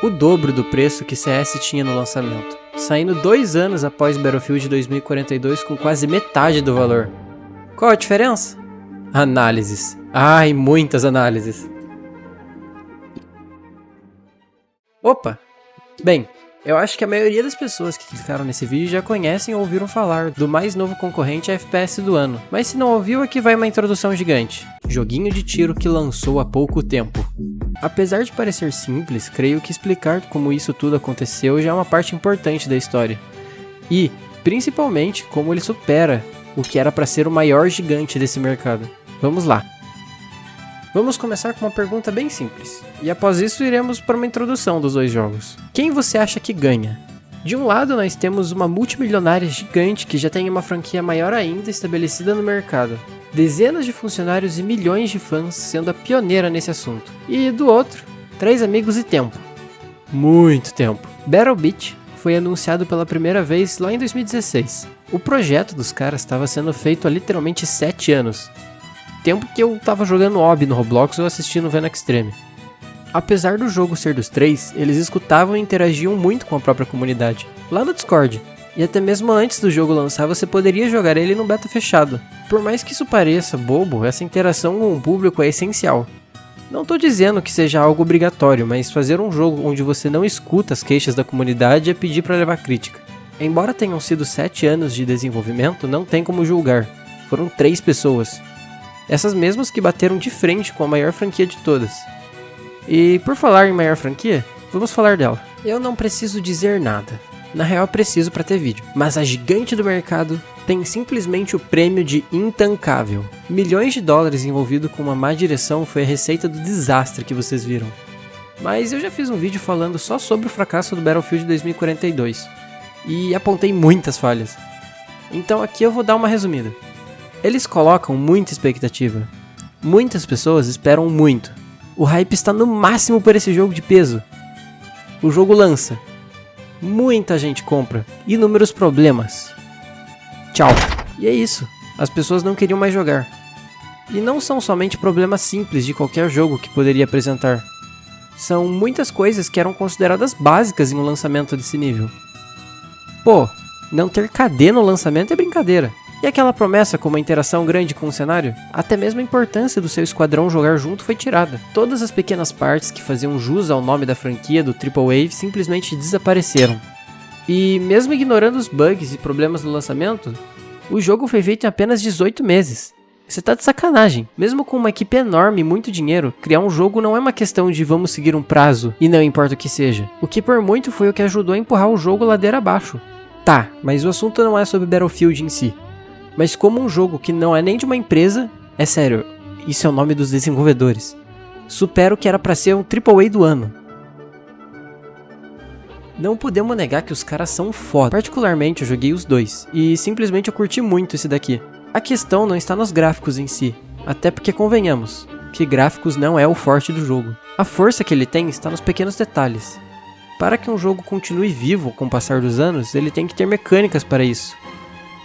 o dobro do preço que CS tinha no lançamento, saindo 2 anos após Battlefield 2042 com quase metade do valor. Qual a diferença? Análises. Ai, muitas análises. Opa! Bem, eu acho que a maioria das pessoas que clicaram nesse vídeo já conhecem ou ouviram falar do mais novo concorrente a FPS do ano. Mas se não ouviu, aqui vai uma introdução gigante. Joguinho de tiro que lançou há pouco tempo. Apesar de parecer simples, creio que explicar como isso tudo aconteceu já é uma parte importante da história. E, principalmente, como ele supera o que era para ser o maior gigante desse mercado. Vamos lá. Vamos começar com uma pergunta bem simples, e após isso iremos para uma introdução dos dois jogos. Quem você acha que ganha? De um lado nós temos uma multimilionária gigante que já tem uma franquia maior ainda estabelecida no mercado, dezenas de funcionários e milhões de fãs sendo a pioneira nesse assunto. E do outro, 3 amigos e tempo. Muito tempo. BattleBit foi anunciado pela primeira vez lá em 2016. O projeto dos caras estava sendo feito há literalmente 7 anos. Tempo que eu tava jogando Ob no Roblox ou assistindo Vena Extreme. Apesar do jogo ser dos 3, eles escutavam e interagiam muito com a própria comunidade, lá no Discord. E até mesmo antes do jogo lançar, você poderia jogar ele no beta fechado. Por mais que isso pareça bobo, essa interação com o público é essencial. Não tô dizendo que seja algo obrigatório, mas fazer um jogo onde você não escuta as queixas da comunidade é pedir para levar crítica. Embora tenham sido 7 anos de desenvolvimento, não tem como julgar. Foram 3 pessoas. Essas mesmas que bateram de frente com a maior franquia de todas. E por falar em maior franquia, vamos falar dela. Eu não preciso dizer nada. Na real preciso para ter vídeo. Mas a gigante do mercado tem simplesmente o prêmio de intancável. Milhões de dólares envolvido com uma má direção foi a receita do desastre que vocês viram. Mas eu já fiz um vídeo falando só sobre o fracasso do Battlefield 2042. E apontei muitas falhas. Então aqui eu vou dar uma resumida. Eles colocam muita expectativa. Muitas pessoas esperam muito. O hype está no máximo por esse jogo de peso. O jogo lança. Muita gente compra. Inúmeros problemas. Tchau. E é isso. As pessoas não queriam mais jogar. E não são somente problemas simples de qualquer jogo que poderia apresentar. São muitas coisas que eram consideradas básicas em um lançamento desse nível. Pô, não ter KD no lançamento é brincadeira. E aquela promessa com uma interação grande com o cenário? Até mesmo a importância do seu esquadrão jogar junto foi tirada. Todas as pequenas partes que faziam jus ao nome da franquia do AAA simplesmente desapareceram. E mesmo ignorando os bugs e problemas do lançamento, o jogo foi feito em apenas 18 meses. Você tá de sacanagem. Mesmo com uma equipe enorme e muito dinheiro, criar um jogo não é uma questão de vamos seguir um prazo e não importa o que seja. O que por muito foi o que ajudou a empurrar o jogo ladeira abaixo. Tá, mas o assunto não é sobre Battlefield em si. Mas como um jogo que não é nem de uma empresa, é sério, isso é o nome dos desenvolvedores, supera o que era pra ser um AAA do ano. Não podemos negar que os caras são foda. Particularmente eu joguei os dois, e simplesmente eu curti muito esse daqui. A questão não está nos gráficos em si, até porque convenhamos, que gráficos não é o forte do jogo. A força que ele tem está nos pequenos detalhes. Para que um jogo continue vivo com o passar dos anos, ele tem que ter mecânicas para isso.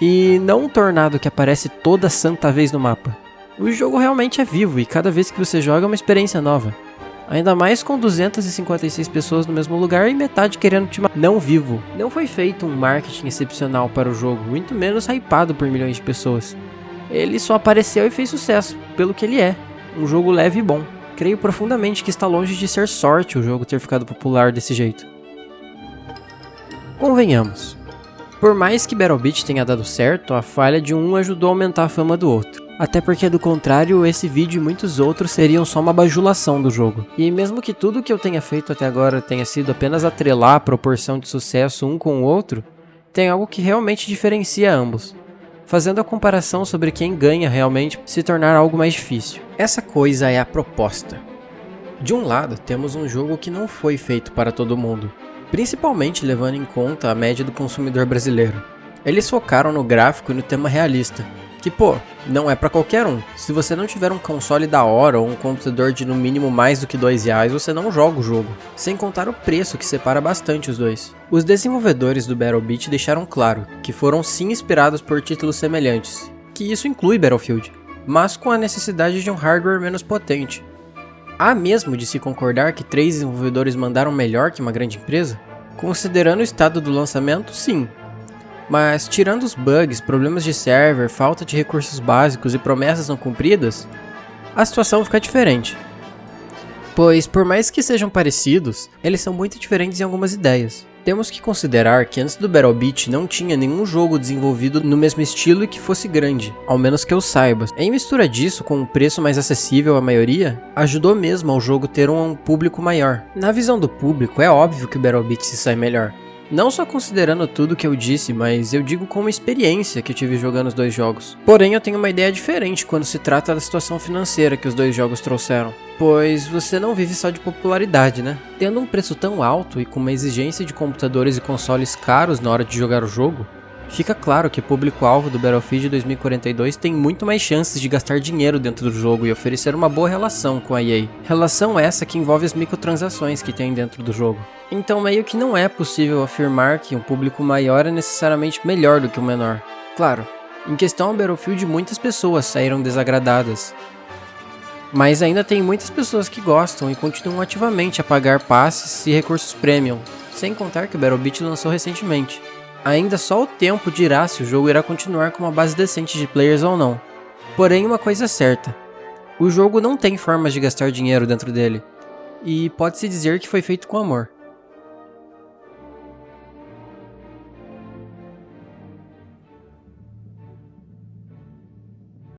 E não um tornado que aparece toda santa vez no mapa. O jogo realmente é vivo e cada vez que você joga é uma experiência nova. Ainda mais com 256 pessoas no mesmo lugar e metade querendo te matar. Não vivo. Não foi feito um marketing excepcional para o jogo, muito menos hypado por milhões de pessoas. Ele só apareceu e fez sucesso, pelo que ele é. Um jogo leve e bom. Creio profundamente que está longe de ser sorte o jogo ter ficado popular desse jeito. Convenhamos. Por mais que BattleBit tenha dado certo, a falha de um ajudou a aumentar a fama do outro. Até porque do contrário, esse vídeo e muitos outros seriam só uma bajulação do jogo. E mesmo que tudo que eu tenha feito até agora tenha sido apenas atrelar a proporção de sucesso um com o outro, tem algo que realmente diferencia ambos, fazendo a comparação sobre quem ganha realmente se tornar algo mais difícil. Essa coisa é a proposta. De um lado, temos um jogo que não foi feito para todo mundo, principalmente levando em conta a média do consumidor brasileiro. Eles focaram no gráfico e no tema realista, que pô, não é pra qualquer um. Se você não tiver um console da hora ou um computador de no mínimo mais do que R$2, você não joga o jogo. Sem contar o preço que separa bastante os dois. Os desenvolvedores do BattleBit deixaram claro que foram sim inspirados por títulos semelhantes, que isso inclui Battlefield, mas com a necessidade de um hardware menos potente. Há mesmo de se concordar que 3 desenvolvedores mandaram melhor que uma grande empresa? Considerando o estado do lançamento, sim. Mas tirando os bugs, problemas de server, falta de recursos básicos e promessas não cumpridas, a situação fica diferente. Pois, por mais que sejam parecidos, eles são muito diferentes em algumas ideias. Temos que considerar que antes do BattleBit não tinha nenhum jogo desenvolvido no mesmo estilo e que fosse grande, ao menos que eu saiba. Em mistura disso, com um preço mais acessível à maioria, ajudou mesmo ao jogo ter um público maior. Na visão do público, é óbvio que o BattleBit se sai melhor. Não só considerando tudo que eu disse, mas eu digo como experiência que eu tive jogando os dois jogos. Porém, eu tenho uma ideia diferente quando se trata da situação financeira que os dois jogos trouxeram. Pois você não vive só de popularidade, né? Tendo um preço tão alto e com uma exigência de computadores e consoles caros na hora de jogar o jogo, fica claro que o público-alvo do Battlefield 2042 tem muito mais chances de gastar dinheiro dentro do jogo e oferecer uma boa relação com a EA. Relação essa que envolve as microtransações que tem dentro do jogo. Então meio que não é possível afirmar que um público maior é necessariamente melhor do que o menor. Claro, em questão ao Battlefield muitas pessoas saíram desagradadas. Mas ainda tem muitas pessoas que gostam e continuam ativamente a pagar passes e recursos premium, sem contar que o BattleBit lançou recentemente. Ainda só o tempo dirá se o jogo irá continuar com uma base decente de players ou não. Porém, uma coisa é certa, o jogo não tem formas de gastar dinheiro dentro dele, e pode-se dizer que foi feito com amor.